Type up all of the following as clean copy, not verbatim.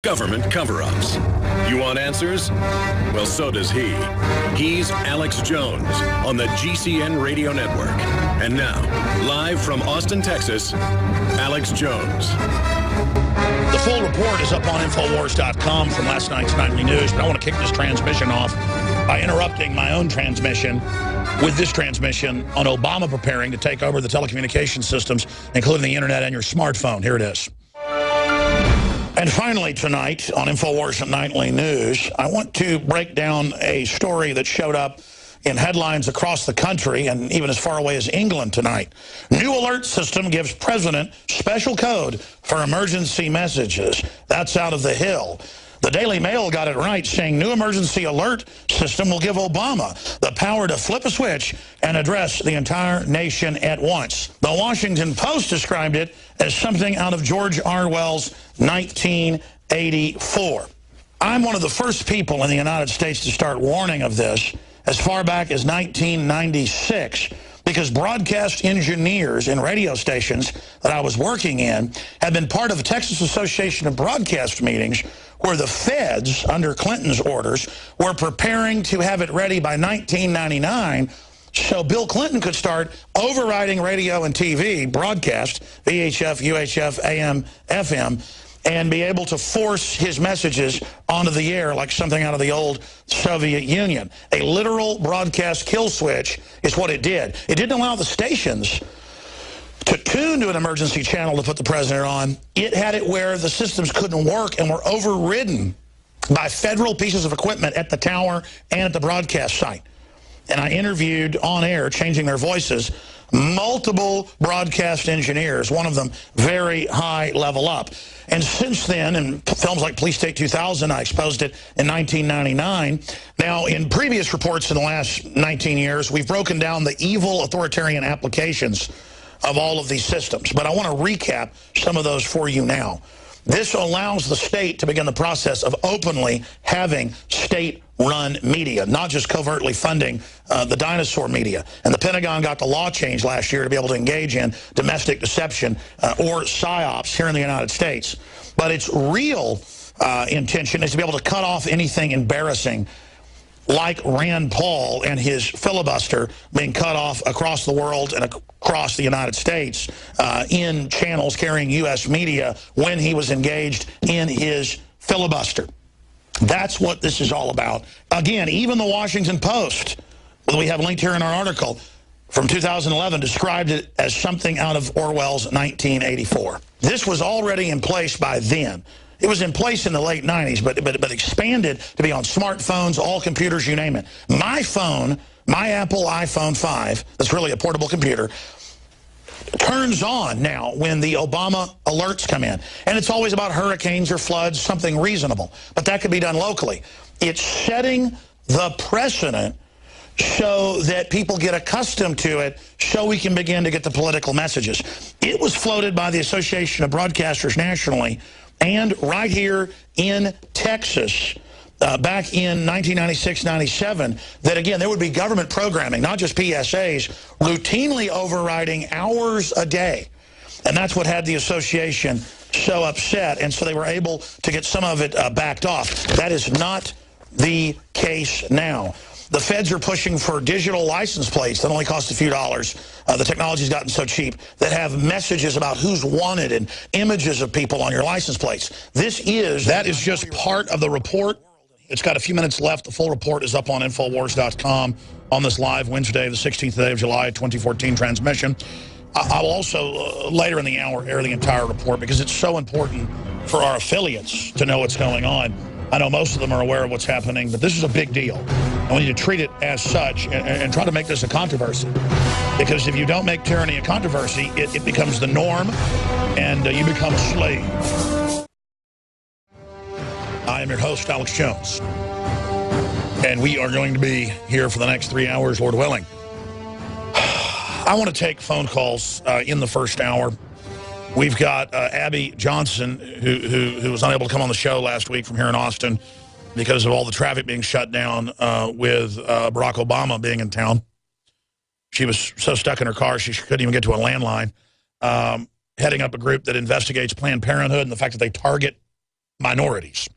government cover-ups. You want answers? Well, so does he. He's Alex Jones on the GCN Radio Network. And now, live from Austin, Texas, Alex Jones. The full report is up on INFOWARS.com from last night's nightly news, but I want to kick this transmission off by interrupting my own transmission with this transmission on Obama preparing to take over the telecommunication systems, including the internet and your smartphone. Here it is. And finally tonight on INFOWARS Nightly News, I want to break down a story that showed up in headlines across the country and even as far away as England tonight. New alert system gives president special code for emergency messages. That's out of the Hill. The Daily Mail got it right, saying new emergency alert system will give Obama the power to flip a switch and address the entire nation at once. The Washington Post described it as something out of George Orwell's 1984. I'm one of the first people in the United States to start warning of this as far back as 1996, because broadcast engineers in radio stations that I was working in had been part of the Texas Association of Broadcast meetings where the feds, under Clinton's orders, were preparing to have it ready by 1999 so Bill Clinton could start overriding radio and TV broadcast, VHF, UHF, AM, FM, and be able to force his messages onto the air like something out of the old Soviet Union. A literal broadcast kill switch is what it did. It didn't allow the stations to tune to an emergency channel to put the president on. It had it where the systems couldn't work and were overridden by federal pieces of equipment at the tower and at the broadcast site. And I interviewed on air, changing their voices, multiple broadcast engineers, one of them very high level up. And since then, in films like Police State 2000, I exposed it in 1999. Now, in previous reports in the last 19 years, we've broken down the evil authoritarian applications of all of these systems. But I want to recap some of those for you now. This allows the state to begin the process of openly having state-run media, not just covertly funding the dinosaur media. And the Pentagon got the law changed last year to be able to engage in domestic deception or psyops here in the United States. But its real intention is to be able to cut off anything embarrassing, like Rand Paul and his filibuster being cut off across the world and across the United States in channels carrying U.S. media when he was engaged in his filibuster. That's what this is all about. Again, even the Washington Post, that we have linked here in our article from 2011, described it as something out of Orwell's 1984. This was already in place by then. It was in place in the late 90s, but expanded to be on smartphones, all computers, you name it. My phone, my Apple iPhone 5, that's really a portable computer, turns on now when the Obama alerts come in. And it's always about hurricanes or floods, something reasonable. But that could be done locally. It's setting the precedent so that people get accustomed to it so we can begin to get the political messages. It was floated by the Association of Broadcasters nationally and right here in Texas back in 1996-97, that, again, there would be government programming, not just PSAs, routinely overriding hours a day. And that's what had the association so upset, and so they were able to get some of it backed off. That is not the case now. The feds are pushing for digital license plates that only cost a few dollars. The technology's gotten so cheap that have messages about who's wanted and images of people on your license plates. That is just part of the report. It's got a few minutes left. The full report is up on INFOWARS.com on this live Wednesday, the 16th day of July, 2014 transmission. I will also, later in the hour, air the entire report because it's so important for our affiliates to know what's going on. I know most of them are aware of what's happening, but this is a big deal. And we need to treat it as such and try to make this a controversy. Because if you don't make tyranny a controversy, it becomes the norm, and you become a slave. I am your host, Alex Jones. And we are going to be here for the next 3 hours, Lord willing. I want to take phone calls in the first hour. We've got Abby Johnson, who was unable to come on the show last week from here in Austin because of all the traffic being shut down with Barack Obama being in town. She was so stuck in her car she couldn't even get to a landline. Heading up a group that investigates Planned Parenthood and the fact that they target minorities.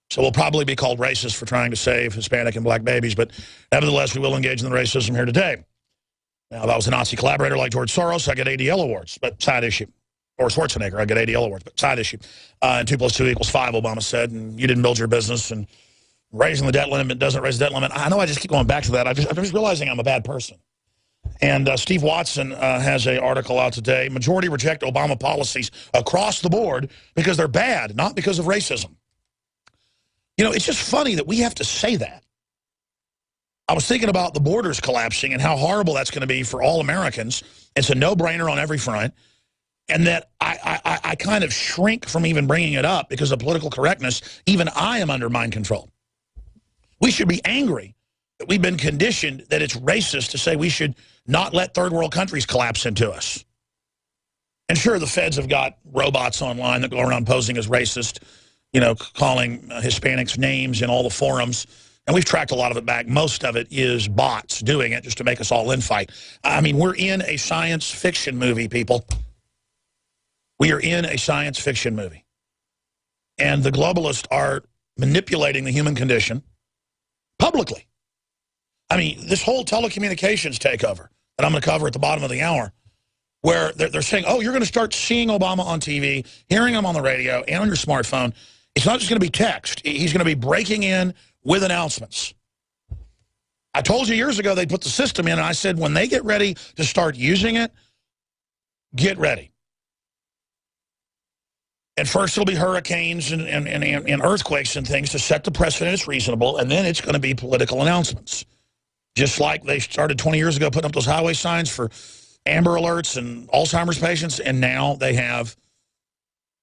So we'll probably be called racist for trying to save Hispanic and black babies, but nevertheless, we will engage in the racism here today. Now, if I was a Nazi collaborator like George Soros, I get ADL awards, but side issue. Or Schwarzenegger, I get ADL awards, but side issue. And 2 + 2 = 5, Obama said, and you didn't build your business, and raising the debt limit doesn't raise the debt limit. I know I just keep going back to that. I'm just realizing I'm a bad person. And Steve Watson has an article out today. Majority reject Obama policies across the board because they're bad, not because of racism. You know, it's just funny that we have to say that. I was thinking about the borders collapsing and how horrible that's going to be for all Americans. It's a no-brainer on every front. And that I kind of shrink from even bringing it up because of political correctness. Even I am under mind control. We should be angry that we've been conditioned that it's racist to say we should not let third world countries collapse into us. And sure, the feds have got robots online that go around posing as racist, you know, calling Hispanics names in all the forums. And we've tracked a lot of it back. Most of it is bots doing it just to make us all infight. I mean, we're in a science fiction movie, people. We are in a science fiction movie. And the globalists are manipulating the human condition publicly. I mean, this whole telecommunications takeover that I'm going to cover at the bottom of the hour, where they're saying, oh, you're going to start seeing Obama on TV, hearing him on the radio and on your smartphone. It's not just going to be text. He's going to be breaking in with announcements. I told you years ago they put the system in, and I said when they get ready to start using it, get ready. And first it'll be hurricanes and earthquakes and things to set the precedent it's reasonable, and then it's going to be political announcements. Just like they started 20 years ago putting up those highway signs for Amber Alerts and Alzheimer's patients, and now they have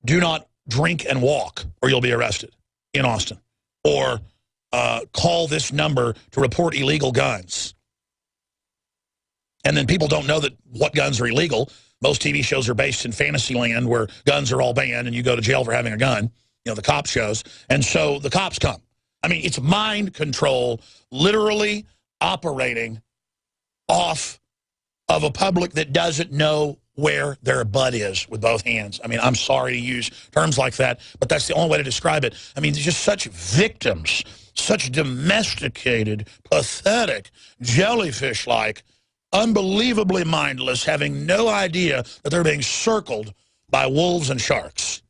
do not drink and walk or you'll be arrested in Austin. Or call this number to report illegal guns. And then people don't know that what guns are illegal. Most TV shows are based in fantasy land where guns are all banned and you go to jail for having a gun, you know, the cop shows. And so the cops come. I mean, it's mind control literally operating off of a public that doesn't know where their butt is with both hands. I mean, I'm sorry to use terms like that, but that's the only way to describe it. I mean, they're just such victims, such domesticated, pathetic, jellyfish-like, unbelievably mindless, having no idea that they're being circled by wolves and sharks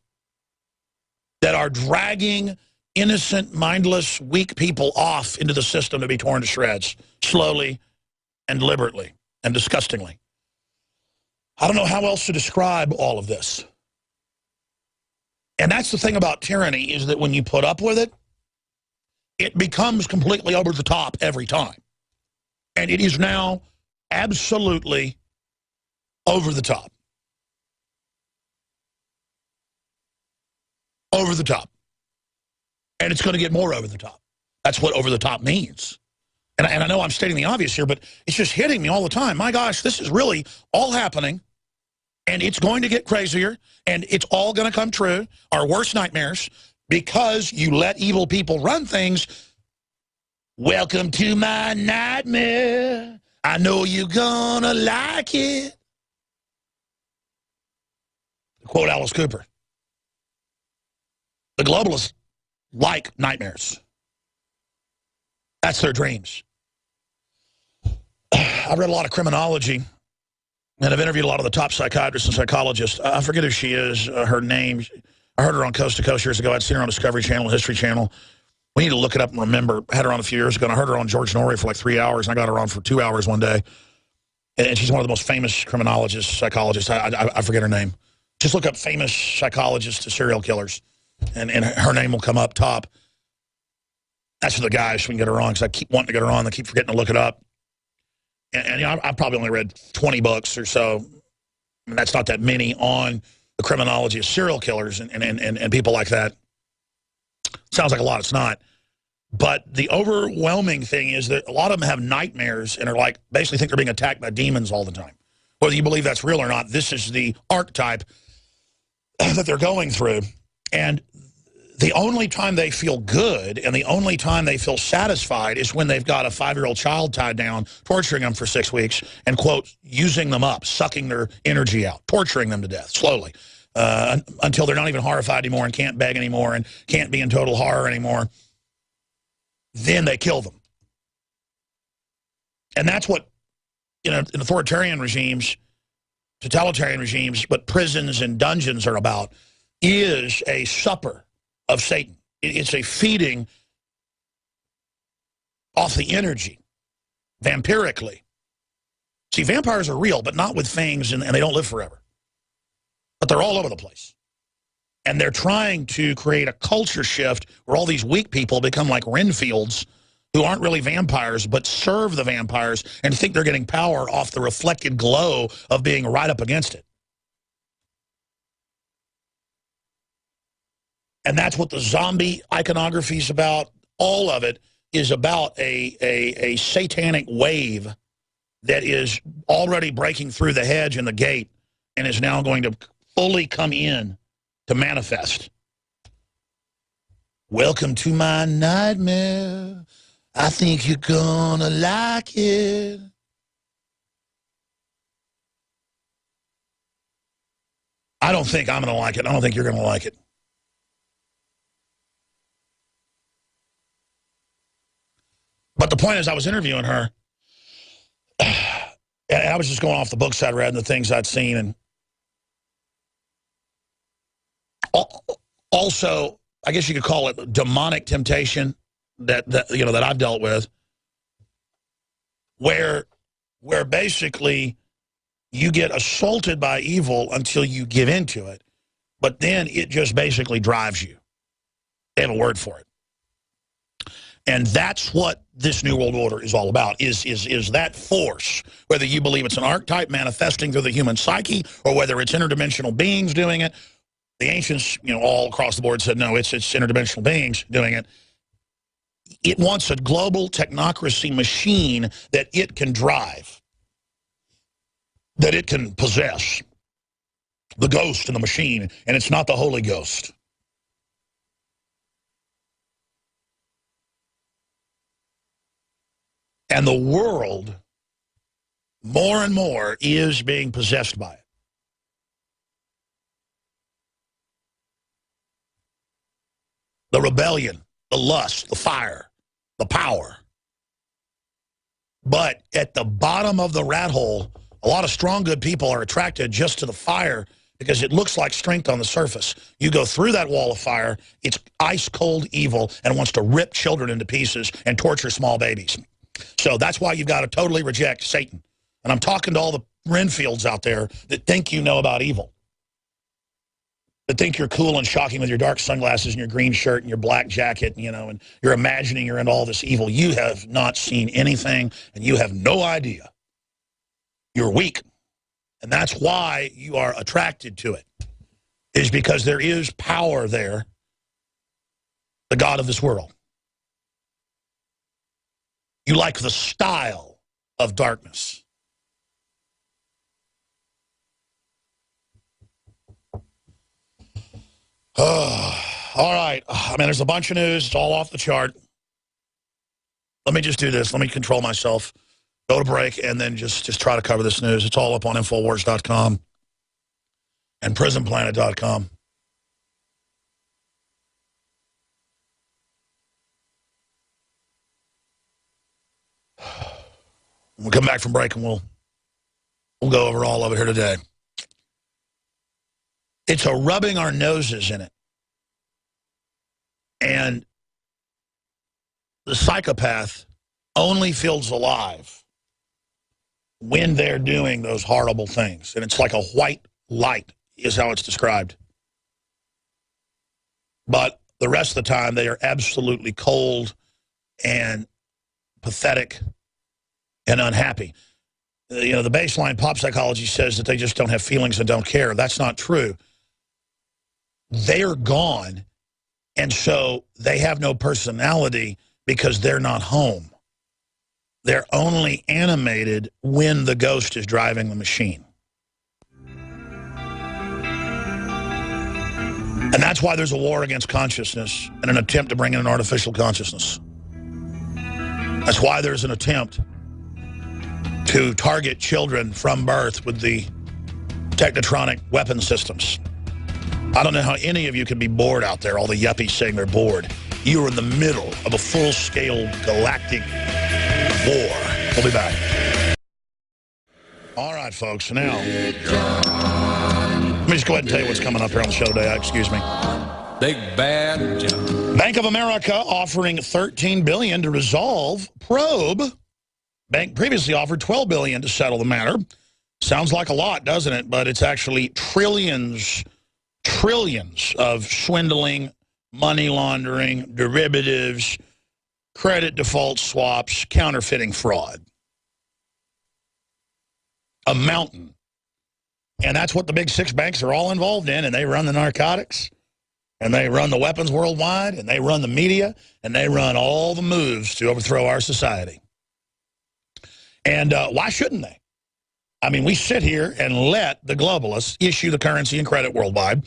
that are dragging innocent, mindless, weak people off into the system to be torn to shreds, slowly and deliberately and disgustingly. I don't know how else to describe all of this. And that's the thing about tyranny, is that when you put up with it, it becomes completely over the top every time. And it is now absolutely over the top. Over the top. And it's going to get more over the top. That's what over the top means. And I know I'm stating the obvious here, but it's just hitting me all the time. My gosh, this is really all happening. And it's going to get crazier. And it's all going to come true. Our worst nightmares. Because you let evil people run things. Welcome to my nightmare. I know you're gonna like it. Quote Alice Cooper. The globalists like nightmares. That's their dreams. I've read a lot of criminology, and I've interviewed a lot of the top psychiatrists and psychologists. I forget who she is, her name. I heard her on Coast to Coast years ago. I'd seen her on Discovery Channel, History Channel. We need to look it up and remember. I had her on a few years ago, and I heard her on George Norrie for like 3 hours, and I got her on for 2 hours one day. And she's one of the most famous criminologists, psychologists. I forget her name. Just look up famous psychologists to serial killers, and her name will come up top. That's for the guys so we can get her on, because I keep wanting to get her on. I keep forgetting to look it up. And you know, I've probably only read 20 books or so. I mean, that's not that many on the criminology of serial killers and people like that. Sounds like a lot. It's not. But the overwhelming thing is that a lot of them have nightmares and are like, basically think they're being attacked by demons all the time. Whether you believe that's real or not, this is the archetype that they're going through. And the only time they feel good and the only time they feel satisfied is when they've got a 5-year-old child tied down, torturing them for 6 weeks, and, quote, using them up, sucking their energy out, torturing them to death slowly. until they're not even horrified anymore and can't beg anymore and can't be in total horror anymore. Then they kill them. And that's what, in authoritarian regimes, totalitarian regimes, but prisons and dungeons are about, is a supper of Satan. It's a feeding off the energy, vampirically. See, vampires are real, but not with fangs, and they don't live forever. But they're all over the place. And they're trying to create a culture shift where all these weak people become like Renfields, who aren't really vampires, but serve the vampires and think they're getting power off the reflected glow of being right up against it. And that's what the zombie iconography is about. All of it is about a satanic wave that is already breaking through the hedge and the gate and is now going to fully come in to manifest. Welcome to my nightmare. I think you're gonna like it. I don't think I'm gonna like it. I don't think you're gonna like it. But the point is, I was interviewing her, and I was just going off the books I'd read and the things I'd seen, and also, I guess you could call it demonic temptation that I've dealt with, where basically you get assaulted by evil until you give into it, but then it just basically drives you. They have a word for it. And that's what this New World Order is all about, is that force, whether you believe it's an archetype manifesting through the human psyche or whether it's interdimensional beings doing it. The ancients, all across the board said, no, it's interdimensional beings doing it. It wants a global technocracy machine that it can drive, that it can possess. The ghost in the machine, and it's not the Holy Ghost. And the world, more and more, is being possessed by it. The rebellion, the lust, the fire, the power. But at the bottom of the rat hole, a lot of strong, good people are attracted just to the fire because it looks like strength on the surface. You go through that wall of fire, it's ice-cold evil and wants to rip children into pieces and torture small babies. So that's why you've got to totally reject Satan. And I'm talking to all the Renfields out there that think you know about evil, that think you're cool and shocking with your dark sunglasses and your green shirt and your black jacket, and you're imagining you're into all this evil. You have not seen anything, and you have no idea. You're weak. And that's why you are attracted to it, is because there is power there, the God of this world. You like the style of darkness. All right. I mean, there's a bunch of news. It's all off the chart. Let me just do this. Let me control myself. Go to break and then just try to cover this news. It's all up on InfoWars.com and PrisonPlanet.com. We'll come back from break and we'll go over all of it here today. It's a rubbing our noses in it. And the psychopath only feels alive when they're doing those horrible things. And it's like a white light is how it's described. But the rest of the time, they are absolutely cold and pathetic and unhappy. The baseline pop psychology says that they just don't have feelings and don't care. That's not true. They're gone, and so they have no personality because they're not home. They're only animated when the ghost is driving the machine. And that's why there's a war against consciousness and an attempt to bring in an artificial consciousness. That's why there's an attempt to target children from birth with the technotronic weapon systems. I don't know how any of you could be bored out there, all the yuppies saying they're bored. You are in the middle of a full-scale galactic war. We'll be back. All right, folks, now, let me just go ahead and tell you what's coming up here on the show today. Excuse me. Big Bad John. Bank of America offering $13 billion to resolve probe. Bank previously offered $12 billion to settle the matter. Sounds like a lot, doesn't it? But it's actually trillions of swindling, money laundering, derivatives, credit default swaps, counterfeiting fraud. A mountain. And that's what the big six banks are all involved in, and they run the narcotics, and they run the weapons worldwide, and they run the media, and they run all the moves to overthrow our society. And why shouldn't they? I mean, we sit here and let the globalists issue the currency and credit worldwide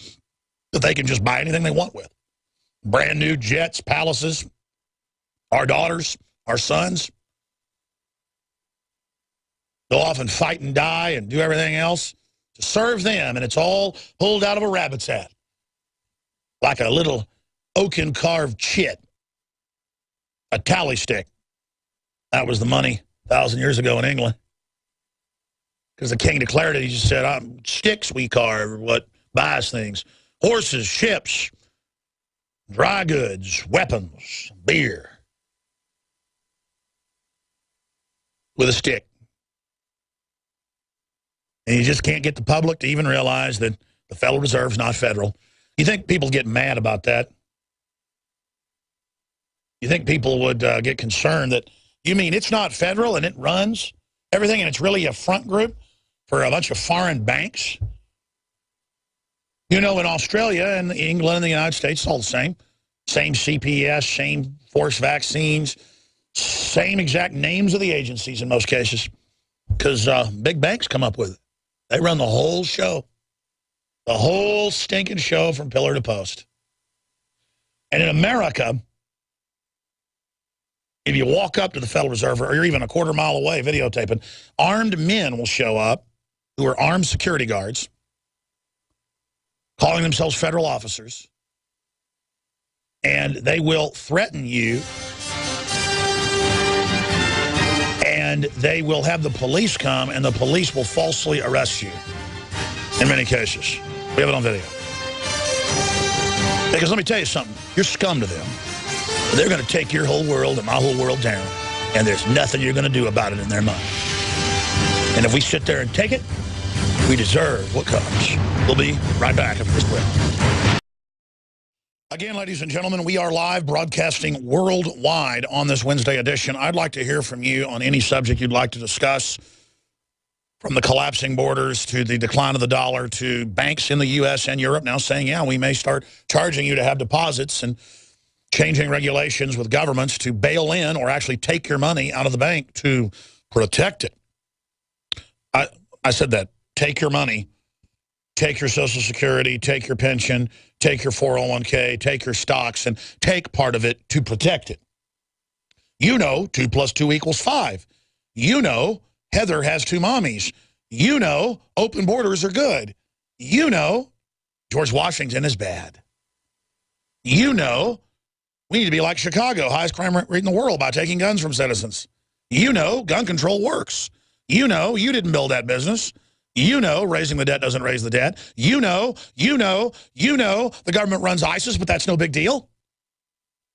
that they can just buy anything they want with. Brand new jets, palaces, our daughters, our sons. Go off and fight and die and do everything else to serve them, and it's all pulled out of a rabbit's hat. Like a little oaken carved chit. A tally stick. That was the money 1,000 years ago in England. Because the king declared it, he just said, sticks we carve are what buys things. Horses, ships, dry goods, weapons, beer. With a stick. And you just can't get the public to even realize that the Federal Reserve is not federal. You think people get mad about that? You think people would get concerned that, you mean it's not federal and it runs everything and it's really a front group for a bunch of foreign banks? You know, in Australia and England and the United States, it's all the same. Same CPS, same forced vaccines, same exact names of the agencies in most cases. Because big banks come up with it. They run the whole show. The whole stinking show from pillar to post. And in America, if you walk up to the Federal Reserve or you're even a quarter mile away videotaping, armed men will show up who are armed security guards, calling themselves federal officers, and they will threaten you, and they will have the police come, and the police will falsely arrest you in many cases. We have it on video. Because let me tell you something, you're scum to them. They're going to take your whole world and my whole world down, and there's nothing you're going to do about it in their mind. And if we sit there and take it, we deserve what comes. We'll be right back after this break. Again, ladies and gentlemen, we are live broadcasting worldwide on this Wednesday edition. I'd like to hear from you on any subject you'd like to discuss, from the collapsing borders to the decline of the dollar to banks in the U.S. and Europe now saying, yeah, we may start charging you to have deposits, and changing regulations with governments to bail in or actually take your money out of the bank to protect it. I said that. Take your money, take your Social Security, take your pension, take your 401k, take your stocks, and take part of it to protect it. You know 2 + 2 = 5. You know Heather has 2 mommies. You know open borders are good. You know George Washington is bad. You know we need to be like Chicago, highest crime rate in the world, by taking guns from citizens. You know gun control works. You know you didn't build that business. You know raising the debt doesn't raise the debt. You know the government runs ISIS, but that's no big deal.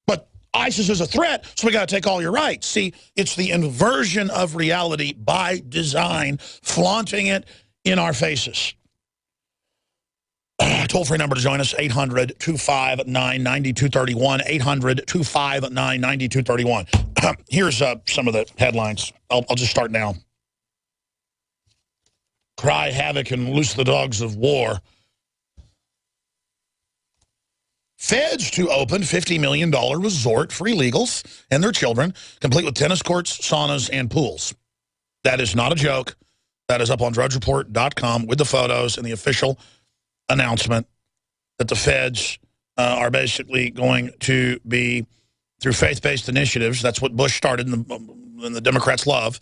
But ISIS is a threat, so we got to take all your rights. See, it's the inversion of reality by design, flaunting it in our faces. Toll-free number to join us, 800-259-9231, 800-259-9231. Here's some of the headlines. I'll just start now. Cry havoc and loose the dogs of war. Feds to open $50 million resort for illegals and their children, complete with tennis courts, saunas, and pools. That is not a joke. That is up on drudgereport.com with the photos and the official announcement that the feds are basically going to be, through faith-based initiatives, that's what Bush started and the Democrats love,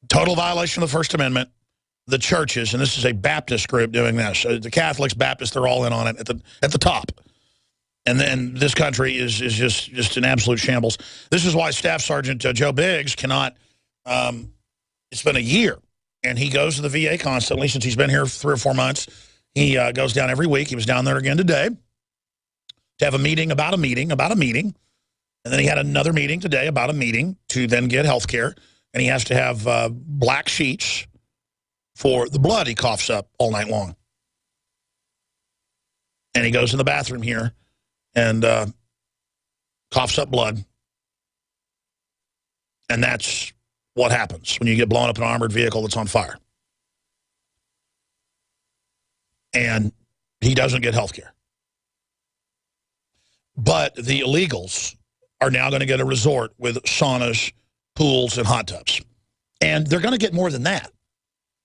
total violation of the First Amendment, the churches, and this is a Baptist group doing this. The Catholics, Baptists, they're all in on it at the top. And then this country is just an absolute shambles. This is why Staff Sergeant Joe Biggs cannot, it's been a year, and he goes to the VA constantly since he's been here 3 or 4 months. He goes down every week. He was down there again today to have a meeting about a meeting about a meeting. And then he had another meeting today about a meeting to then get health care. And he has to have black sheets for the blood he coughs up all night long. And he goes in the bathroom here and coughs up blood. And that's what happens when you get blown up in an armored vehicle that's on fire. And he doesn't get health care. But the illegals are now going to get a resort with saunas, pools, and hot tubs. And they're going to get more than that.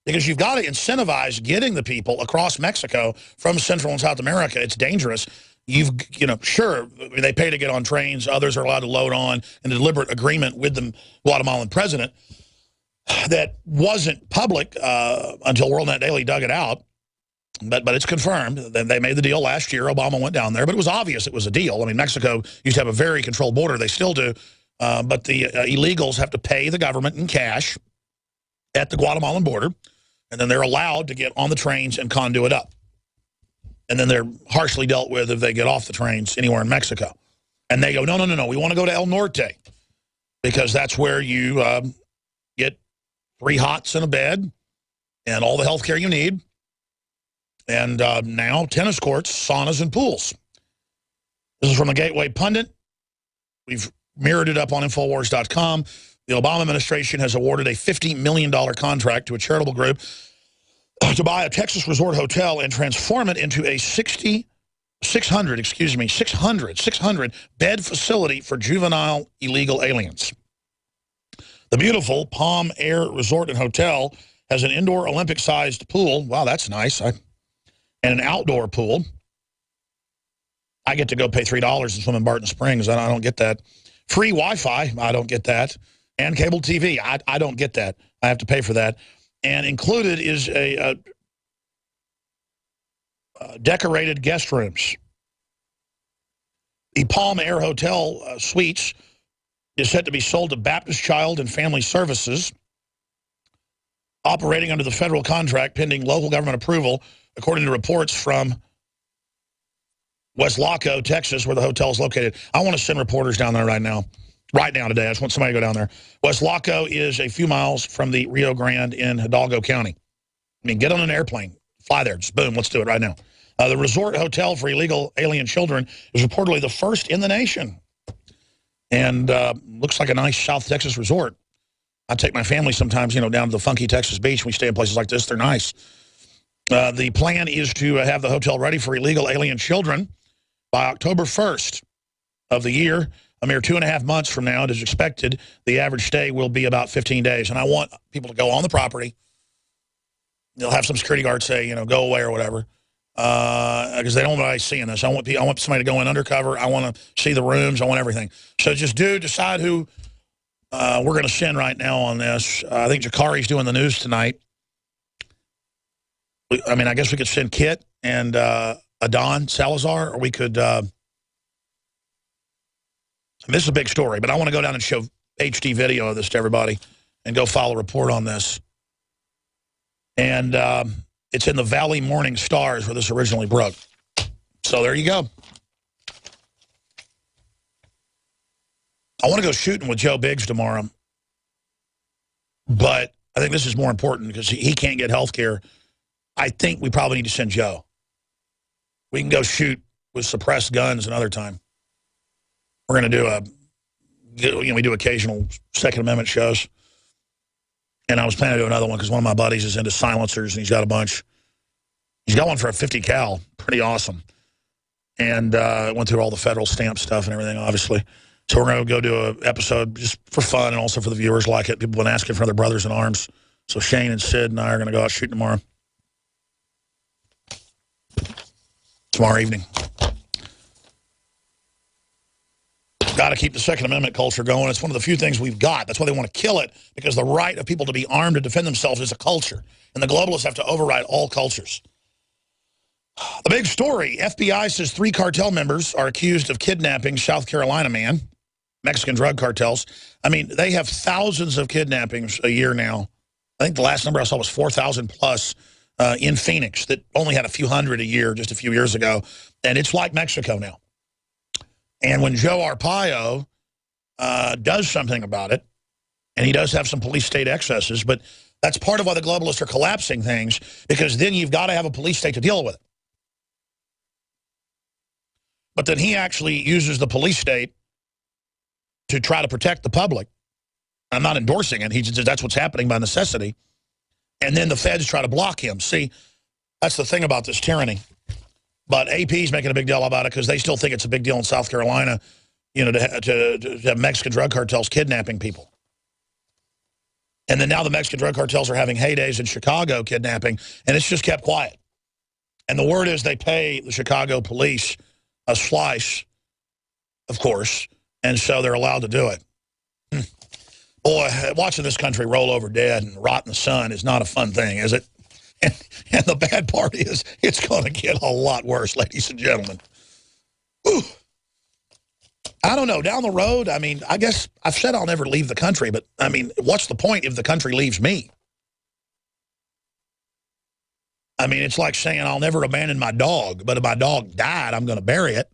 Because you've got to incentivize getting the people across Mexico from Central and South America. It's dangerous. Sure, they pay to get on trains. Others are allowed to load on in a deliberate agreement with the Guatemalan president that wasn't public until WorldNet Daily dug it out. But it's confirmed. They made the deal last year. Obama went down there. But it was obvious it was a deal. I mean, Mexico used to have a very controlled border. They still do. But the illegals have to pay the government in cash at the Guatemalan border. And then they're allowed to get on the trains and conduit up. And then they're harshly dealt with if they get off the trains anywhere in Mexico. And they go, no, we want to go to El Norte. Because that's where you get 3 hots and a bed and all the health care you need. And now tennis courts, saunas, and pools. This is from the Gateway Pundit. We've mirrored it up on INFOWARS.com. The Obama administration has awarded a $50 million contract to a charitable group to buy a Texas resort hotel and transform it into a 600 bed facility for juvenile illegal aliens. The beautiful Palm Air Resort and Hotel has an indoor Olympic-sized pool. Wow, that's nice. And an outdoor pool. I get to go pay $3 and swim in Barton Springs. I don't get that. Free Wi-Fi. I don't get that. And cable TV. I don't get that. I have to pay for that. And included is a decorated guest rooms. The Palm Air Hotel Suites is set to be sold to Baptist Child and Family Services, operating under the federal contract pending local government approval, according to reports from West Laco, Texas, where the hotel is located. I want to send reporters down there right now today. I just want somebody to go down there. West Laco is a few miles from the Rio Grande in Hidalgo County. I mean, get on an airplane, fly there, just boom, let's do it right now. The resort hotel for illegal alien children is reportedly the first in the nation. And looks like a nice South Texas resort. I take my family sometimes, down to the funky Texas beach. We stay in places like this. They're nice. The plan is to have the hotel ready for illegal alien children by October 1st of the year. A mere 2.5 months from now, it is expected the average stay will be about 15 days. And I want people to go on the property. They'll have some security guard say, go away or whatever. Because they don't want anybody seeing this. I want somebody to go in undercover. I want to see the rooms. I want everything. So just decide who we're going to send right now on this. I think Jakari's doing the news tonight. I mean, I guess we could send Kit and Adon Salazar, or we could... this is a big story, but I want to go down and show HD video of this to everybody and go file a report on this. And it's in the Valley Morning Stars where this originally broke. So there you go. I want to go shooting with Joe Biggs tomorrow. But I think this is more important because he can't get health care. I think we probably need to send Joe. We can go shoot with suppressed guns another time. We're going to do we do occasional Second Amendment shows. And I was planning to do another one because one of my buddies is into silencers and he's got a bunch. He's got one for a 50 cal. Pretty awesome. And went through all the federal stamp stuff and everything, obviously. So we're going to go do an episode just for fun and also for the viewers like it. People have been asking for their brothers in arms. So Shane and Sid and I are going to go out shooting tomorrow. Tomorrow evening. Got to keep the Second Amendment culture going. It's one of the few things we've got. That's why they want to kill it, because the right of people to be armed to defend themselves is a culture. And the globalists have to override all cultures. The big story, FBI says 3 cartel members are accused of kidnapping South Carolina man, Mexican drug cartels. I mean, they have thousands of kidnappings a year now. I think the last number I saw was 4,000 plus in Phoenix that only had a few hundred a year just a few years ago. And it's like Mexico now. And when Joe Arpaio does something about it, and he does have some police state excesses, but that's part of why the globalists are collapsing things, because then you've got to have a police state to deal with it. But then he actually uses the police state to try to protect the public. I'm not endorsing it. He just says that's what's happening by necessity. And then the feds try to block him. See, that's the thing about this tyranny. But AP's making a big deal about it because they still think it's a big deal in South Carolina, you know, to have Mexican drug cartels kidnapping people. And then now the Mexican drug cartels are having heydays in Chicago kidnapping, and it's just kept quiet. And the word is they pay the Chicago police a slice, of course, and so they're allowed to do it. Boy, watching this country roll over dead and rot in the sun is not a fun thing, is it? And the bad part is it's going to get a lot worse, ladies and gentlemen. Whew. I don't know. Down the road, I mean, I guess I've said I'll never leave the country, but, I mean, what's the point if the country leaves me? I mean, it's like saying I'll never abandon my dog, but if my dog died, I'm going to bury it.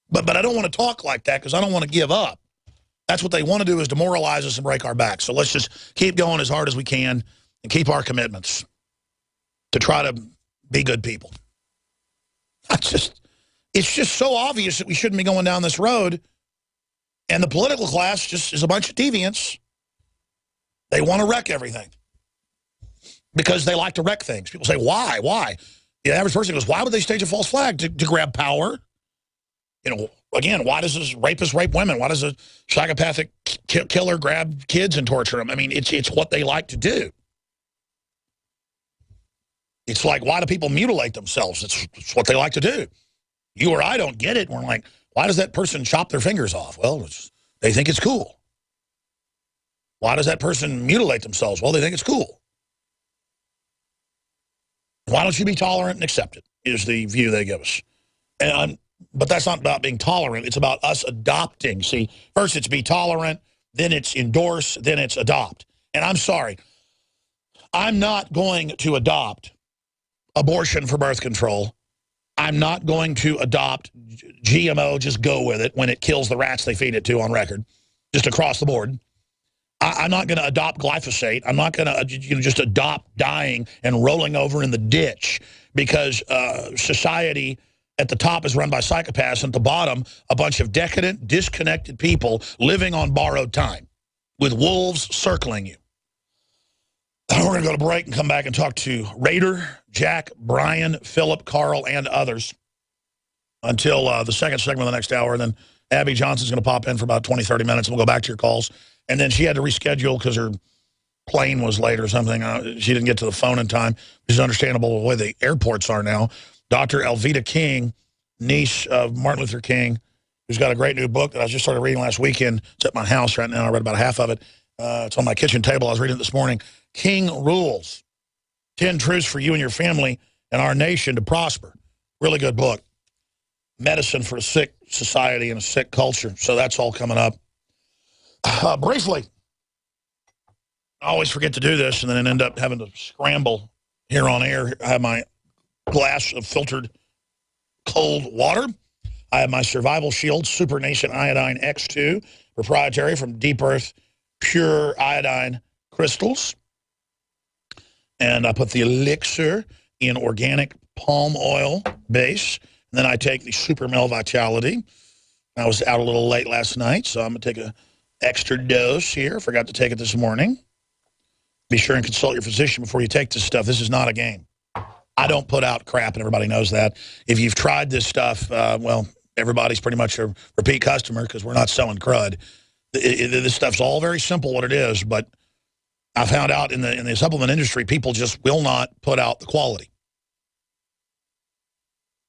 But I don't want to talk like that because I don't want to give up. That's what they want to do, is demoralize us and break our backs. So let's just keep going as hard as we can and keep our commitments to try to be good people. It's just so obvious that we shouldn't be going down this road. And the political class just is a bunch of deviants. They want to wreck everything because they like to wreck things. People say, why? Why? The average person goes, why would they stage a false flag? To grab power? You know, again, why does this rapist rape women? Why does a psychopathic killer grab kids and torture them? I mean, it's what they like to do. It's like, why do people mutilate themselves? It's what they like to do. You or I don't get it. We're like, why does that person chop their fingers off? Well, they think it's cool. Why does that person mutilate themselves? Well, they think it's cool. Why don't you be tolerant and accept it, is the view they give us. But that's not about being tolerant. It's about us adopting. See, first it's be tolerant, then it's endorse, then it's adopt. And I'm sorry, I'm not going to adopt abortion for birth control. I'm not going to adopt GMO, just go with it, when it kills the rats they feed it to on record, just across the board. I'm not going to adopt glyphosate. I'm not going to just adopt dying and rolling over in the ditch because society at the top is run by psychopaths, and at the bottom, a bunch of decadent, disconnected people living on borrowed time with wolves circling you. We're going to go to break and come back and talk to Raider, Jack, Brian, Philip, Carl, and others until the second segment of the next hour. And then Abby Johnson's going to pop in for about 20, 30 minutes, and we'll go back to your calls. And then she had to reschedule because her plane was late or something. She didn't get to the phone in time, which is understandable the way the airports are now. Jr.Alveda King, niece of Martin Luther King, who's got a great new book that I just started reading last weekend. It's at my house right now. I read about half of it. It's on my kitchen table. I was reading it this morning. King Rules, 10 Truths for You and Your Family and Our Nation to Prosper. Really good book. Medicine for a sick society and a sick culture. So that's all coming up. Briefly, I always forget to do this and then end up having to scramble here on air. I have my glass of filtered cold water. I have my Survival Shield Super Nation Iodine X2, proprietary from Deep Earth Pure Iodine Crystals. And I put the elixir in organic palm oil base. And then I take the Super Mel Vitality. I was out a little late last night, so I'm going to take an extra dose here. Forgot to take it this morning. Be sure and consult your physician before you take this stuff. This is not a game. I don't put out crap, and everybody knows that. If you've tried this stuff, well, everybody's pretty much a repeat customer because we're not selling crud. This stuff's all very simple what it is, but I found out in the supplement industry, people just will not put out the quality.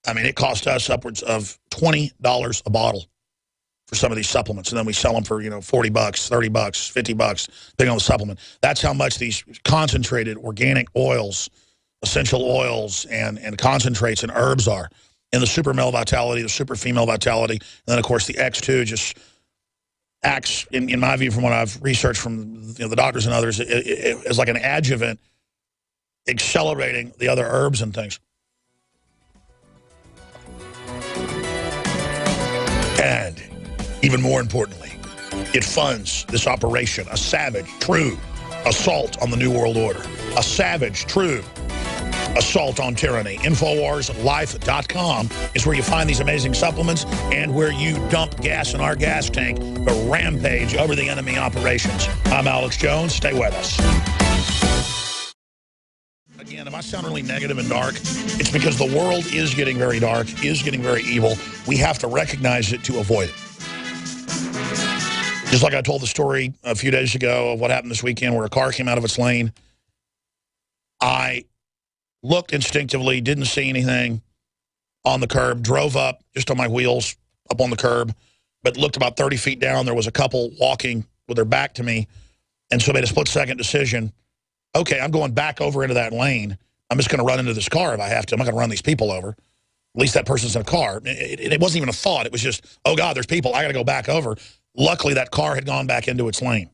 I mean, it cost us upwards of $20 a bottle for some of these supplements, and then we sell them for, you know, $40, $30, $50, depending on the supplement. That's how much these concentrated organic oils, essential oils, and concentrates and herbs are in the super male vitality, the super female vitality, and then, of course, the X2 just acts, in my view, from what I've researched from, you know, the doctors and others, as like an adjuvant, accelerating the other herbs and things. And even more importantly, it funds this operation, a savage, true assault on the New World Order. A savage, true assault on tyranny. InfoWarsLife.com is where you find these amazing supplements and where you dump gas in our gas tank to rampage over the enemy operations. I'm Alex Jones. Stay with us. Again, if I sound really negative and dark, it's because the world is getting very dark, is getting very evil. We have to recognize it to avoid it. Just like I told the story a few days ago of what happened this weekend where a car came out of its lane. I looked instinctively, didn't see anything on the curb, drove up just on my wheels up on the curb, but looked about 30 feet down. There was a couple walking with their back to me, and so made a split-second decision. Okay, I'm going back over into that lane. I'm just going to run into this car if I have to. I'm not going to run these people over. At least that person's in a car. It wasn't even a thought. It was just, oh, God, there's people. I got to go back over. Luckily, that car had gone back into its lane.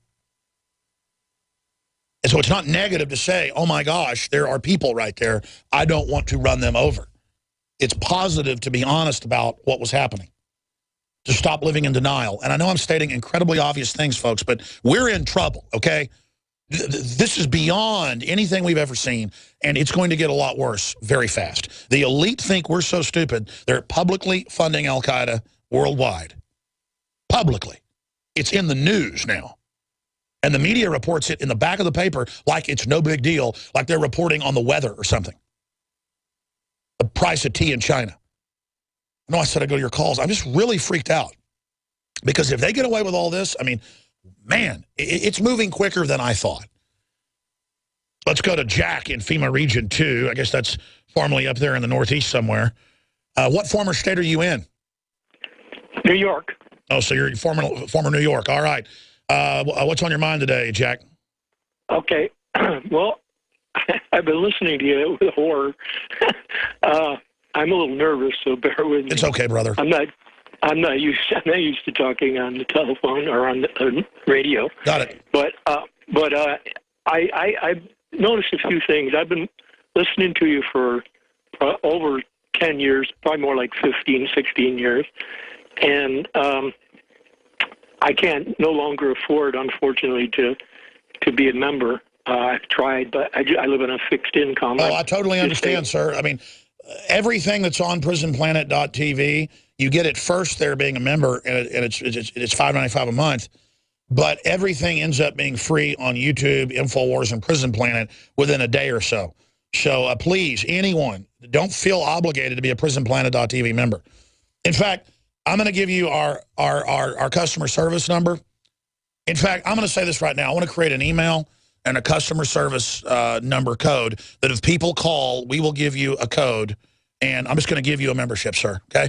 And so it's not negative to say, oh, my gosh, there are people right there. I don't want to run them over. It's positive to be honest about what was happening, to stop living in denial. And I know I'm stating incredibly obvious things, folks, but we're in trouble, okay? This is beyond anything we've ever seen, and it's going to get a lot worse very fast. The elite think we're so stupid, they're publicly funding al-Qaeda worldwide. Publicly. It's in the news now. And the media reports it in the back of the paper like it's no big deal, like they're reporting on the weather or something. The price of tea in China. I know I said I'd go to your calls. I'm just really freaked out. Because if they get away with all this, I mean, man, it's moving quicker than I thought. Let's go to Jack in FEMA Region 2. I guess that's formerly up there in the Northeast somewhere. What former state are you in? New York. Oh, so you're former New York. All right. What's on your mind today, Jack? Okay. Well, I've been listening to you with horror. I'm a little nervous, so bear with me. It's okay, brother. I'm not used to talking on the telephone or on the radio. Got it. But I noticed a few things. I've been listening to you for over 10 years, probably more like 15, 16 years. And I can't no longer afford, unfortunately, to be a member. I've tried, but I live on a fixed income. Oh, I totally understand, sir. I mean, everything that's on prisonplanet.tv, you get it first there being a member, and it's $5.95 a month. But everything ends up being free on YouTube, InfoWars, and Prison Planet within a day or so. So please, anyone, don't feel obligated to be a prisonplanet.tv member. In fact, I'm going to give you our customer service number. In fact, I'm going to say this right now. I want to create an email and a customer service number code that if people call, we will give you a code, and I'm just going to give you a membership, sir, okay?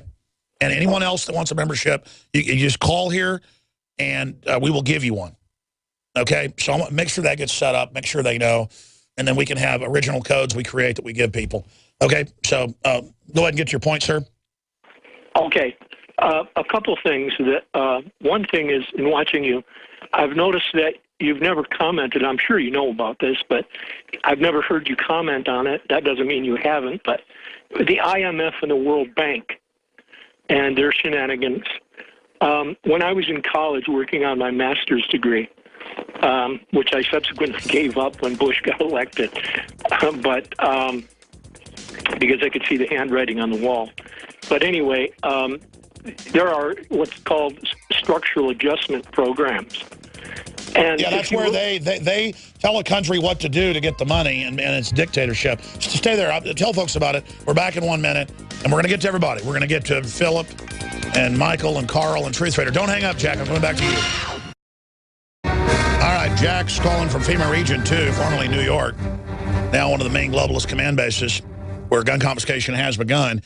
And anyone else that wants a membership, you just call here, and we will give you one, okay? So I'm going to make sure that gets set up, make sure they know, and then we can have original codes we create that we give people. Okay, so go ahead and get your point, sir. Okay. A couple things. One thing is, in watching you, I've noticed that you've never commented. I'm sure you know about this, but I've never heard you comment on it. That doesn't mean you haven't, but the IMF and the World Bank and their shenanigans. When I was in college working on my master's degree, which I subsequently gave up when Bush got elected, but because I could see the handwriting on the wall. But anyway, there are what's called structural adjustment programs. And yeah, that's where they tell a country what to do to get the money, and it's dictatorship. Just stay there. I'll tell folks about it. We're back in 1 minute, and we're going to get to everybody. We're going to get to Philip and Michael and Carl and Truth Raider. Don't hang up, Jack. I'm coming back to you. All right, Jack's calling from FEMA Region 2, formerly New York, now one of the main globalist command bases where gun confiscation has begun.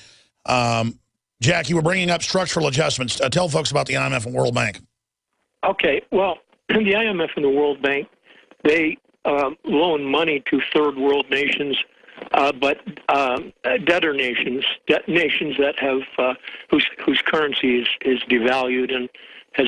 Jack, you were bringing up structural adjustments. Tell folks about the IMF and World Bank. Okay, well, the IMF and the World Bank, they loan money to third world nations, but debtor nations, nations that have whose currency is devalued and has